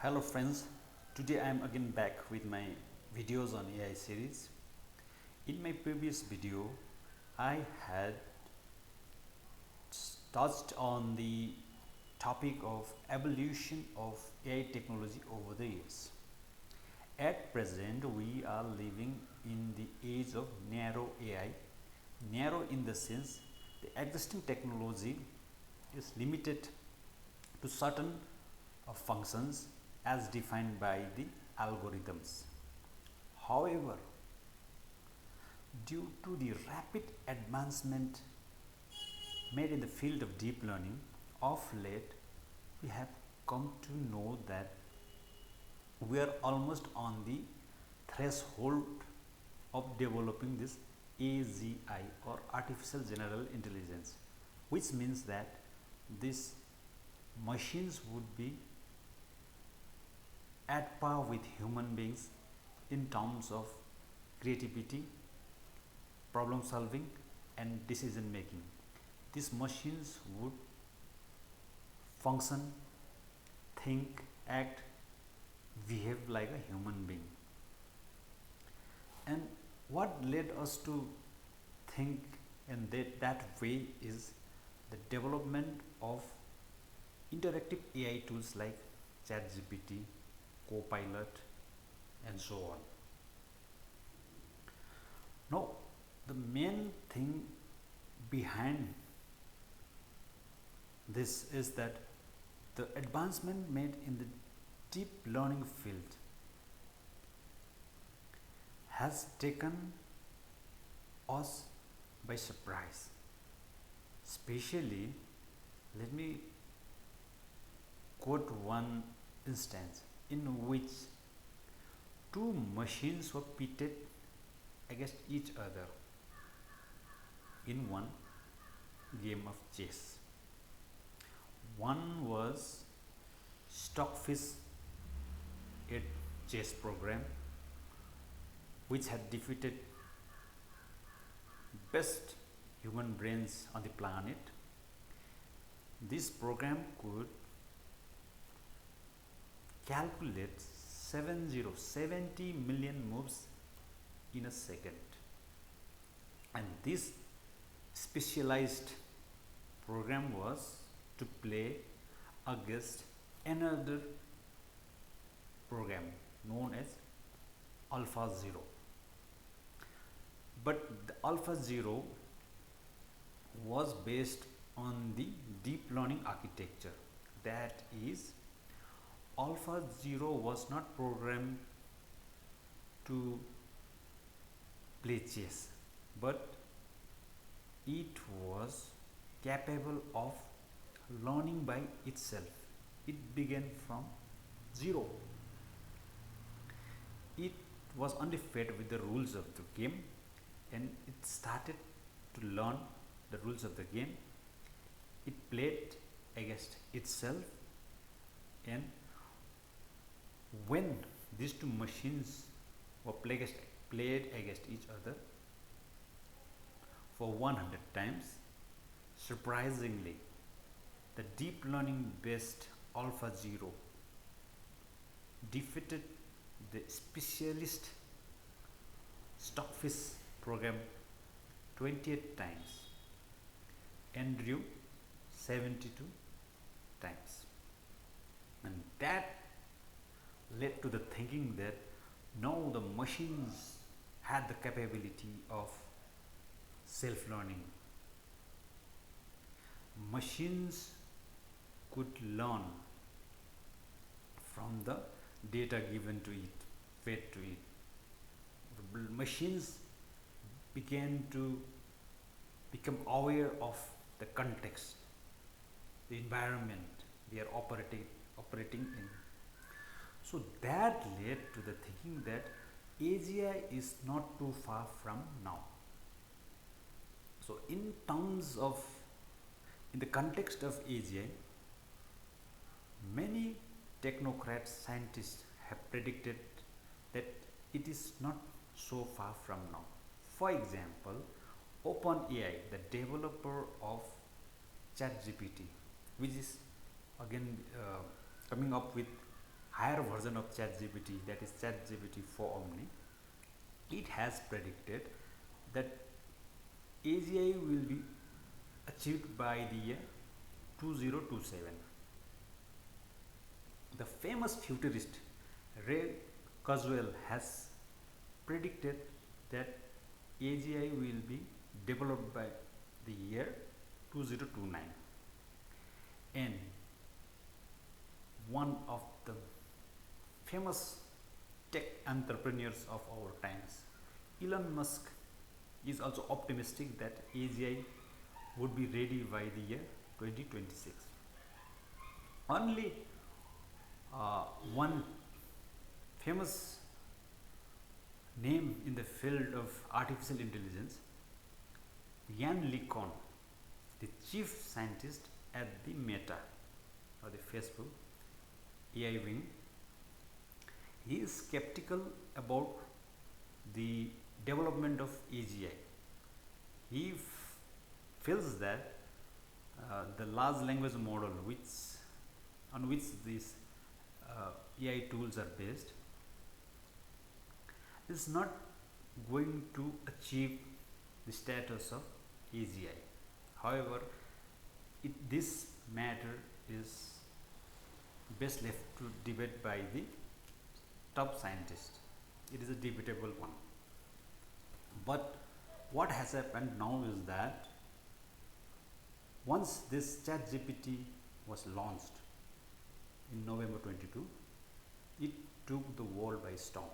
Hello friends, today I am again back with my videos on AI series. In my previous video, I had touched on the topic of evolution of AI technology over the years. At present, we are living in the age of narrow AI. Narrow in the sense the existing technology is limited to certain functions as defined by the algorithms. However, due to the rapid advancement made in the field of deep learning, of late we have come to know that we are almost on the threshold of developing this AGI or artificial general intelligence, which means that these machines would be at par with human beings in terms of creativity, problem solving, and decision making. These machines would function, think, act, behave like a human being. And what led us to think in that way is the development of interactive AI tools like ChatGPT, Copilot, and so on. Now, the main thing behind this is that the advancement made in the deep learning field has taken us by surprise. Especially, let me quote one instance in which two machines were pitted against each other in one game of chess. One was Stockfish a chess program which had defeated best human brains on the planet. This program could calculate 70 million moves in a second, and this specialized program was to play against another program known as AlphaZero. But the AlphaZero was based on the deep learning architecture. That is, AlphaZero was not programmed to play chess, but it was capable of learning by itself. It began from zero. It was only fed with the rules of the game, and it started to learn the rules of the game. It played against itself, and when these two machines were played against each other for 100 times, surprisingly, the deep learning based AlphaZero defeated the specialist Stockfish program 28 times and drew 72 times. And that led to the thinking that now the machines had the capability of self learning. Machines could learn from the data given to it, fed to it. The machines began to become aware of the context, the environment they are operating in. So that led to the thinking that AGI is not too far from now. So in the context of AGI, many technocrats, scientists have predicted that it is not so far from now. For example, OpenAI, the developer of ChatGPT, which is again coming up with higher version of ChatGPT, that is ChatGPT 4 Omni, it has predicted that AGI will be achieved by the year 2027. The famous futurist Ray Kurzweil has predicted that AGI will be developed by the year 2029. And one of the famous tech entrepreneurs of our times, Elon Musk, is also optimistic that AGI would be ready by the year 2026. Only one famous name in the field of artificial intelligence, Yan LeCun, the chief scientist at the Meta or the Facebook AI wing, he is skeptical about the development of AGI. He feels that the large language model on which these AI tools are based is not going to achieve the status of AGI. However, this matter is best left to debate by the top scientists. It is a debatable one. But what has happened now is that once this ChatGPT was launched in November 22, it took the world by storm.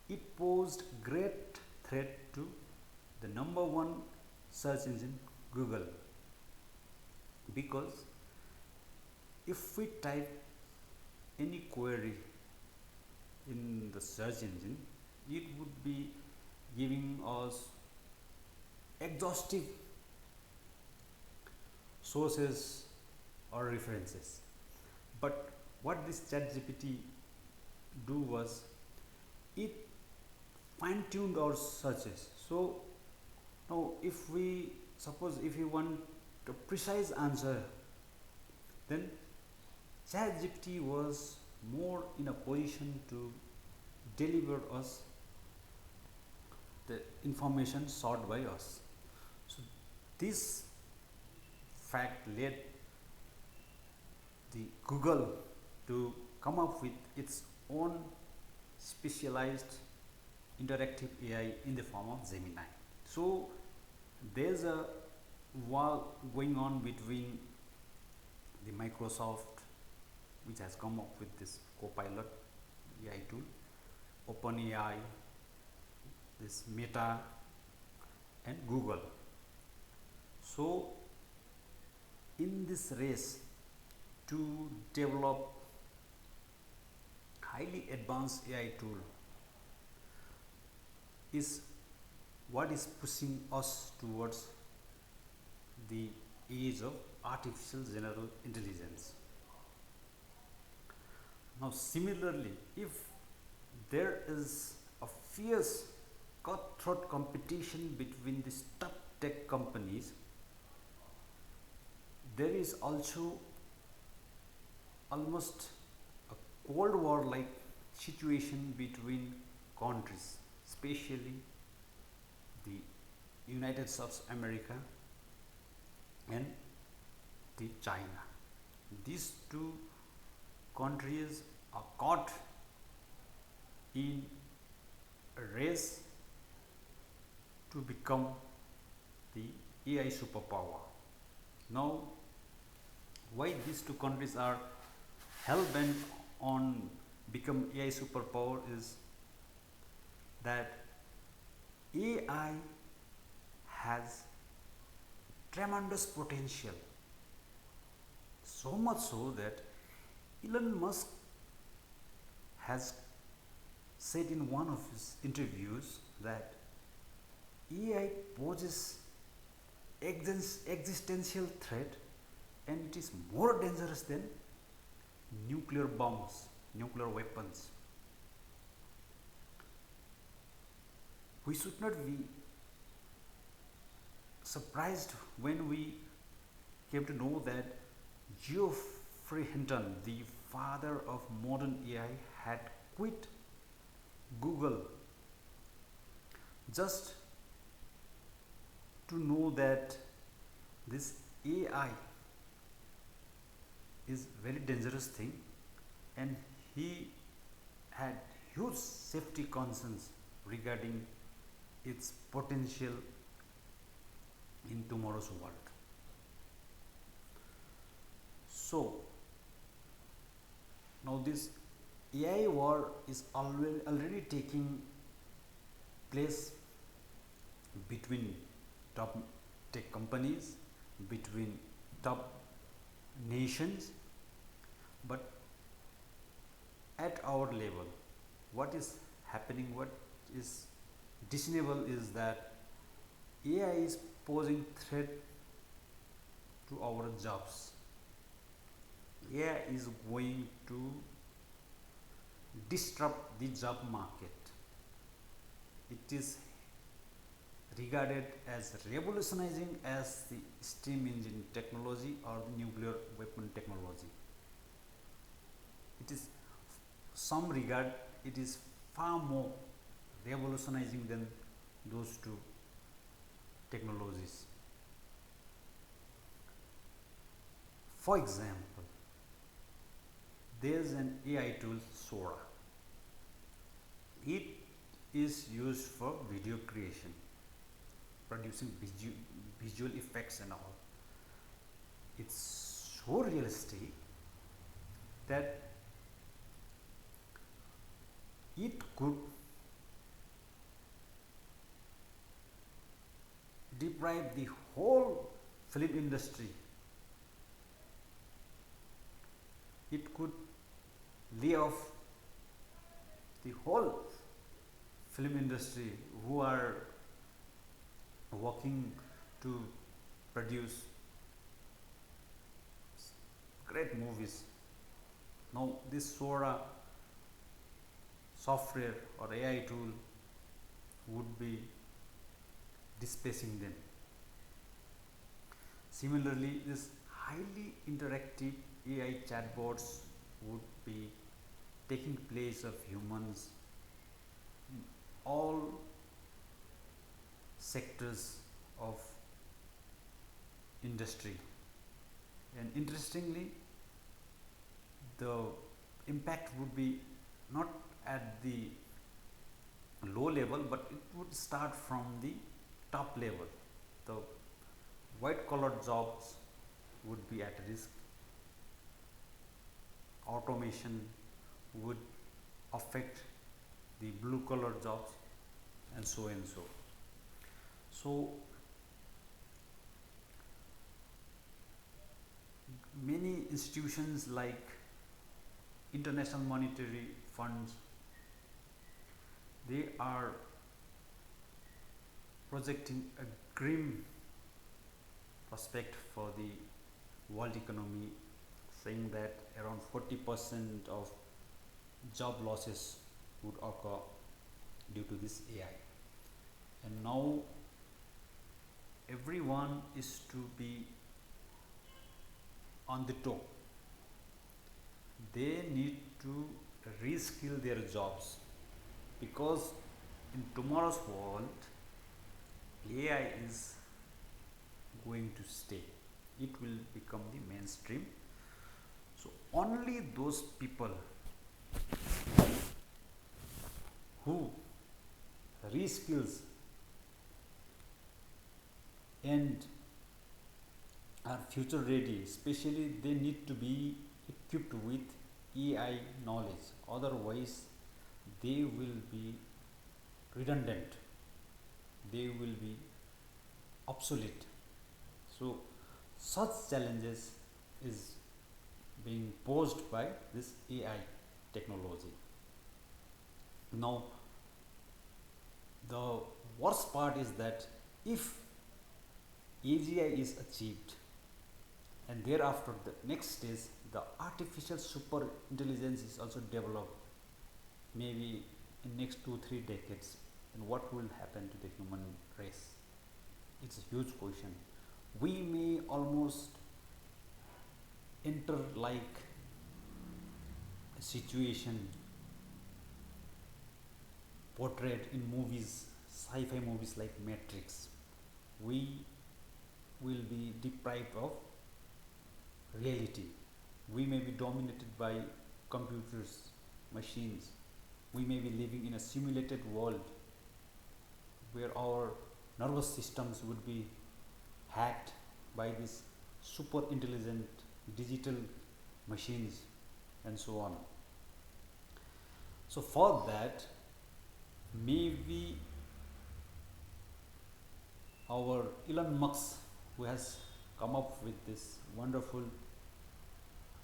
It posed great threat to the number one search engine, Google, because if we type any query in the search engine, it would be giving us exhaustive sources or references. But what this ChatGPT do was, it fine-tuned our searches. So now if we suppose if you want a precise answer, then ChatGPT was more in a position to deliver us the information sought by us. So this fact led the Google to come up with its own specialized interactive AI in the form of Gemini. So there's a war going on between the Microsoft, which has come up with this Copilot AI tool, OpenAI, this Meta, and Google. So in this race to develop highly advanced AI tool is what is pushing us towards the age of artificial general intelligence. Now similarly, if there is a fierce cutthroat competition between these top tech companies, there is also almost a Cold War like situation between countries, especially the United States of America and the China. These two countries are caught in a race to become the AI superpower. Now, why these two countries are hell bent on become AI superpower is that AI has tremendous potential, so much so that Elon Musk has said in one of his interviews that AI poses existential threat, and it is more dangerous than nuclear bombs, nuclear weapons. We should not be surprised when we came to know that Geoffrey Hinton, the father of modern AI, had quit Google just to know that this AI is very dangerous thing, and he had huge safety concerns regarding its potential in tomorrow's world. So now this AI war is already taking place between top tech companies, between top nations, but at our level, what is happening, what is discernible is that AI is posing threat to our jobs. AI is going to disrupt the job market. It is regarded as revolutionizing as the steam engine technology or the nuclear weapon technology. It is some regard it is far more revolutionizing than those two technologies. For example, there is an AI tool Sora. It is used for video creation, producing visual effects and all. It's so realistic that it could deprive the whole film industry. It could lay off the whole film industry who are working to produce great movies. Now this Sora software or AI tool would be displacing them. Similarly, this highly interactive AI chatbots would be taking place of humans in all sectors of industry. And interestingly, the impact would be not at the low level, but it would start from the top level. The white collar jobs would be at risk. Automation would affect the blue collar jobs, and so and so. So many institutions like International Monetary Funds, they are projecting a grim prospect for the world economy, saying that around 40% of job losses would occur due to this AI. And now everyone is to be on the top. They need to reskill their jobs, because in tomorrow's world AI is going to stay. It will become the mainstream. So only those people who reskills and are future ready, especially they need to be equipped with AI knowledge, otherwise they will be redundant, they will be obsolete. So such challenges is being posed by this AI technology. Now the worst part is that if AGI is achieved, and thereafter the next stage the artificial super intelligence is also developed, maybe in next 2-3 decades, then what will happen to the human race? It's a huge question. We may almost enter like a situation portrayed in movies, sci-fi movies like Matrix, we will be deprived of reality. We may be dominated by computers, machines. We may be living in a simulated world where our nervous systems would be hacked by these super intelligent digital machines and so on. So for that, maybe our Elon Musk, who has come up with this wonderful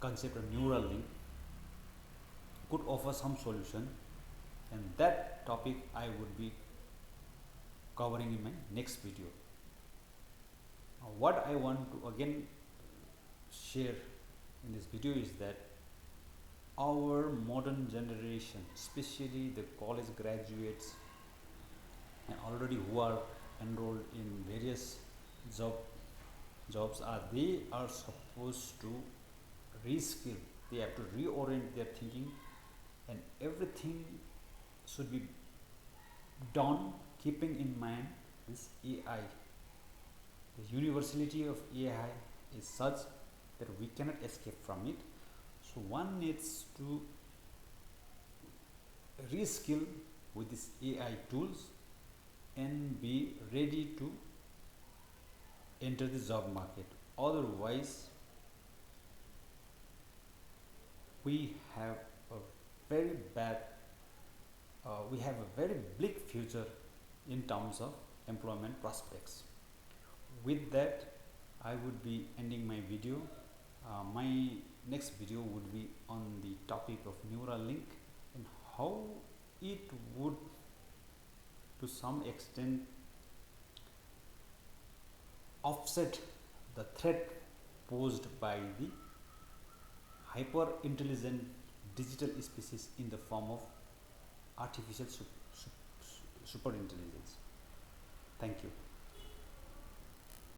concept of Neuralink, could offer some solution, and that topic I would be covering in my next video. What I want to again share in this video is that our modern generation, especially the college graduates and already who are enrolled in various jobs, they are supposed to reskill. They have to reorient their thinking, and everything should be done keeping in mind this AI. The universality of AI is such that we cannot escape from it. So one needs to reskill with these AI tools and be ready to enter the job market. Otherwise, we have a very bad, we have a very bleak future in terms of employment prospects. With that, I would be ending my video. My next video would be on the topic of Neuralink and how it would to some extent offset the threat posed by the hyper intelligent digital species in the form of artificial super intelligence. Thank you.